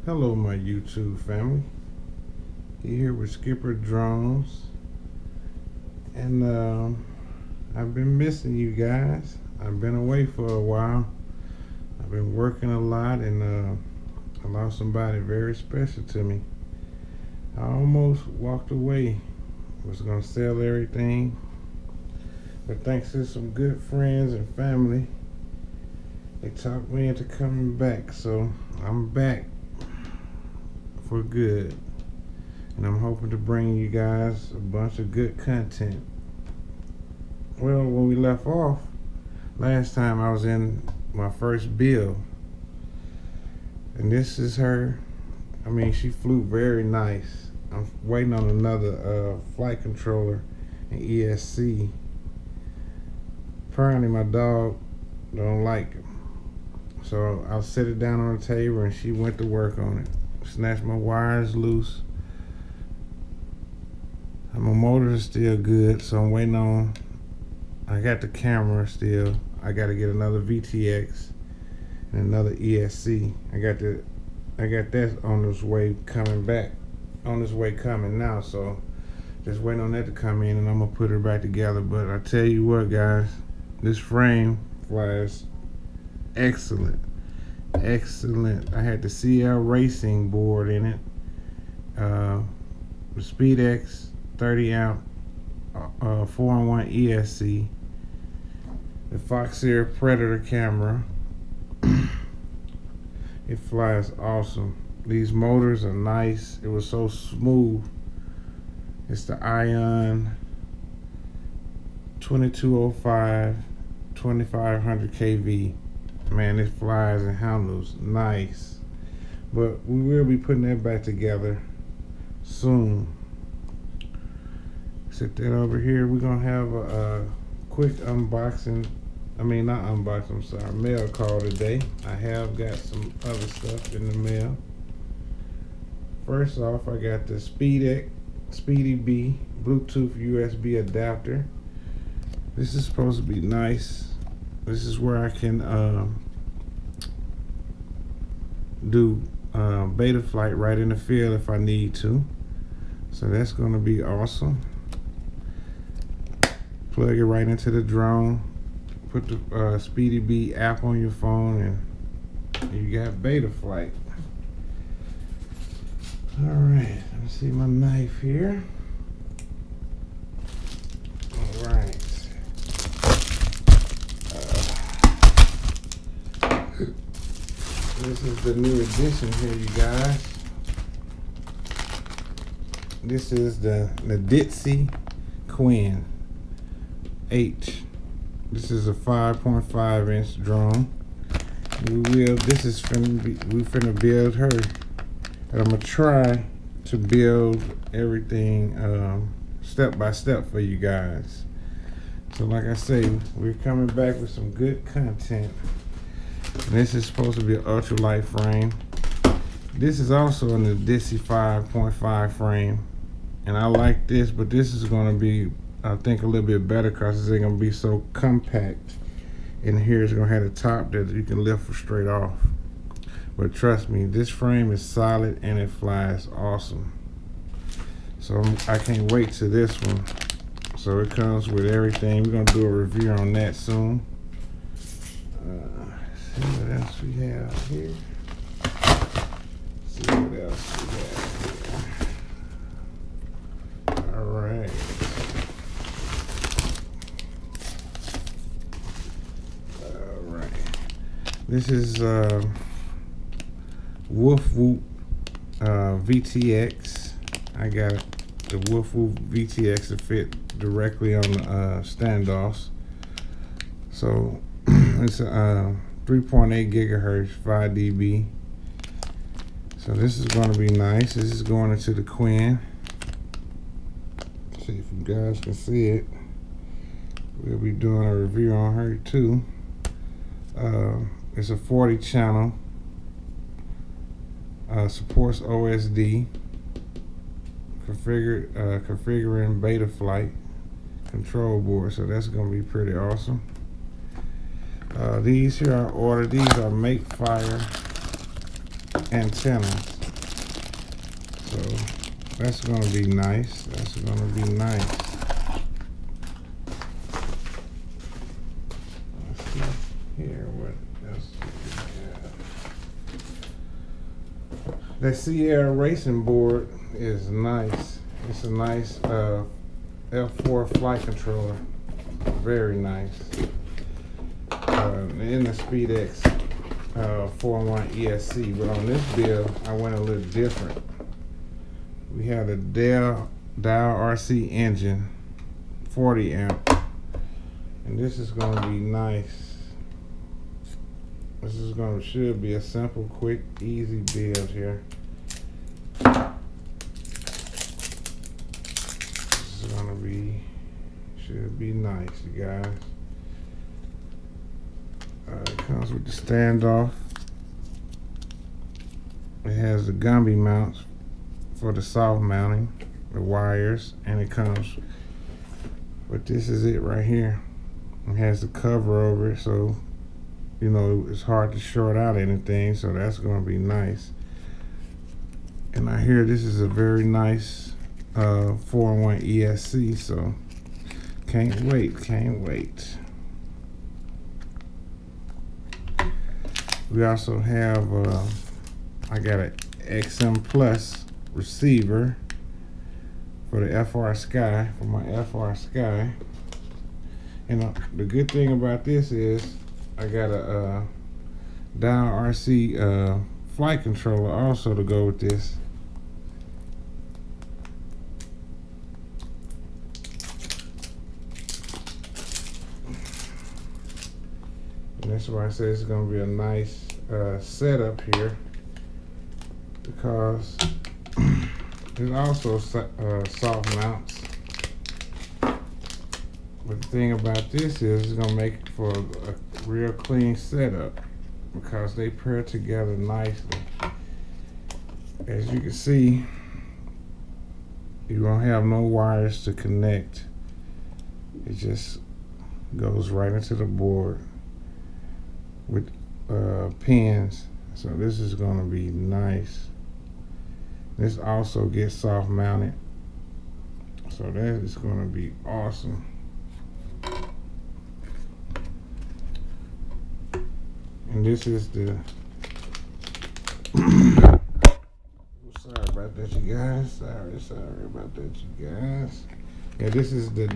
Hello, my YouTube family. You're here with Skipper Drones, and I've been missing you guys. I've been away for a while. I've been working a lot, and I lost somebody very special to me. I almost walked away. Was gonna sell everything, but thanks to some good friends and family, they talked me into coming back. So I'm back for good, and I'm hoping to bring you guys a bunch of good content. Well, when we left off last time, I was in my first build, and this is her. I mean, she flew very nice. I'm waiting on another flight controller and ESC. Apparently my dog don't like it, so I'll set it down on the table and she went to work on it. Snatched my wires loose. My motor is still good, so I'm waiting on. I got the camera still. I got to get another VTX and another ESC. I got that on this way coming back. On this way coming now, so just waiting on that to come in, and I'm gonna put her back together. But I tell you what, guys, this frame flies excellent. Excellent. I had the CL Racing board in it, the SpeedX 30 amp 4-in-1 ESC, the Foxeer Predator camera. It flies awesome. These motors are nice. It was so smooth. It's the Ion 2205 2500 kV. Man, it flies and handles nice. But we will be putting that back together soon. Set that over here. We're gonna have a quick unboxing. I mean, not unboxing, I'm sorry, mail call today. I have got some other stuff in the mail. First off, I got the Speedy B Bluetooth USB adapter. This is supposed to be nice. This is where I can do beta flight right in the field if I need to. So that's going to be awesome. Plug it right into the drone. Put the Speedy B app on your phone, and you got beta flight. All right, let me see my knife here. All right. This is the new edition here, you guys. This is the Ditzy Queen H. This is a 5.5 inch drone. We finna build her. And I'm gonna try to build everything step by step for you guys. So like I say, we're coming back with some good content. And this is supposed to be an ultralight frame. This is also in the Ditzy 5.5 frame. And I like this, but this is gonna be, I think, a little bit better because it's gonna be so compact. And here it's gonna have a top that you can lift straight off. But trust me, this frame is solid and it flies awesome. So I can't wait to this one. So it comes with everything. We're gonna do a review on that soon. See what else we have here. See what else we have here. All right. All right. This is Wolf Whoop VTX. I got the Wolf Whoop VTX to fit directly on the standoffs. So it's a 3.8 gigahertz 5 dB. So this is going to be nice. This is going into the Queen. See if you guys can see it. We'll be doing a review on her too. It's a 40 channel. Supports OSD. Configuring beta flight control board. So that's going to be pretty awesome. These here are ordered. These are Makefire antennas. So that's gonna be nice. That's gonna be nice. Let's see here what else we have. The Sierra Racing board is nice. It's a nice F4 flight controller. Very nice. In the SpeedX 4-in-1 ESC, but on this build I went a little different. We have a Dow RC engine, 40 amp, and this is going to be nice. This is should be a simple, quick, easy build here. This is going to be, should be nice, you guys. It comes with the standoff. It has the Gumby mounts for the soft mounting, the wires, and it comes, but this is it right here. It has the cover over it, so you know it's hard to short out anything, so that's going to be nice. And I hear this is a very nice 4-in-1 ESC, so can't wait. We also have, I got an XM Plus receiver for the FR Sky, for my FR Sky. And the good thing about this is I got a Dow RC flight controller also to go with this. And that's why I say it's going to be a nice setup here, because there's also soft mounts. But the thing about this is it's going to make it for a real clean setup, because they pair together nicely. As you can see, you won't have no wires to connect. It just goes right into the board with pins. So this is going to be nice. This also gets soft mounted, so that is going to be awesome. And this is the sorry about that, you guys. Sorry about that, you guys. Yeah, this is the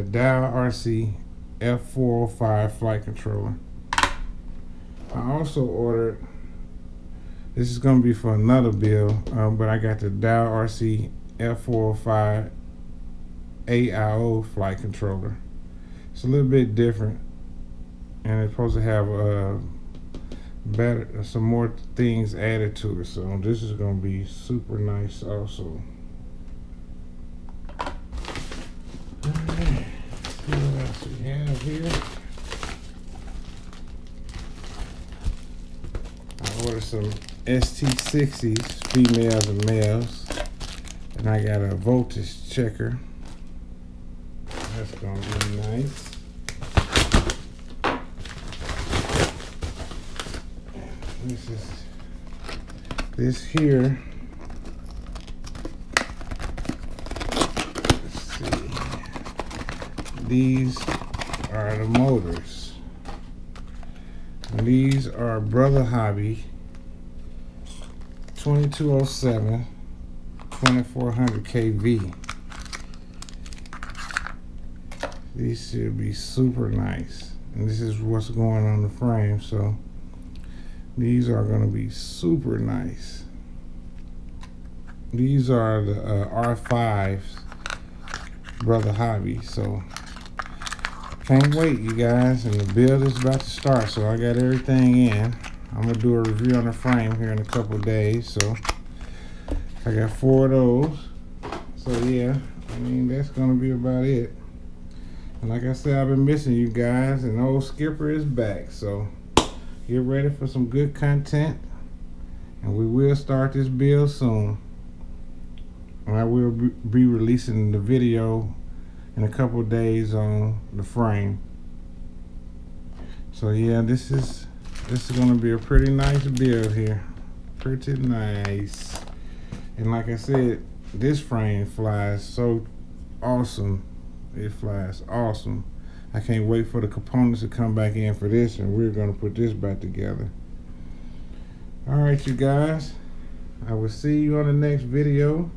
Dow RC F405 flight controller. I also ordered, this is going to be for another build, but I got the Dow RC F405 AIO flight controller. It's a little bit different, and it's supposed to have some more things added to it. So this is going to be super nice also. Alright, let's see what else we have here. I ordered some ST60s, females and males, and I got a voltage checker. That's gonna be nice. This here. Let's see. These are the motors. And these are Brother Hobby 2207 2400 kV. These should be super nice, and this is what's going on the frame, so these are going to be super nice. These are the R5s, Brother Hobby, so can't wait, you guys. And the build is about to start, so I got everything in. I'm gonna do a review on the frame here in a couple of days, so I got 4 of those. So yeah, I mean, that's gonna be about it. And like I said, I've been missing you guys, and old Skipper is back, so get ready for some good content, and we will start this build soon. And I will be releasing the video in a couple of days on the frame. So yeah, this is going to be a pretty nice build here. Pretty nice. And like I said, this frame flies so awesome. It flies awesome. I can't wait for the components to come back in for this, and we're gonna put this back together. Alright, you guys, I will see you on the next video.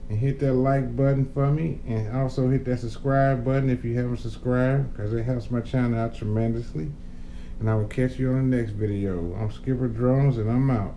And hit that like button for me, and also hit that subscribe button if you haven't subscribed, because it helps my channel out tremendously. And I will catch you on the next video. I'm Skipper Drones, and I'm out.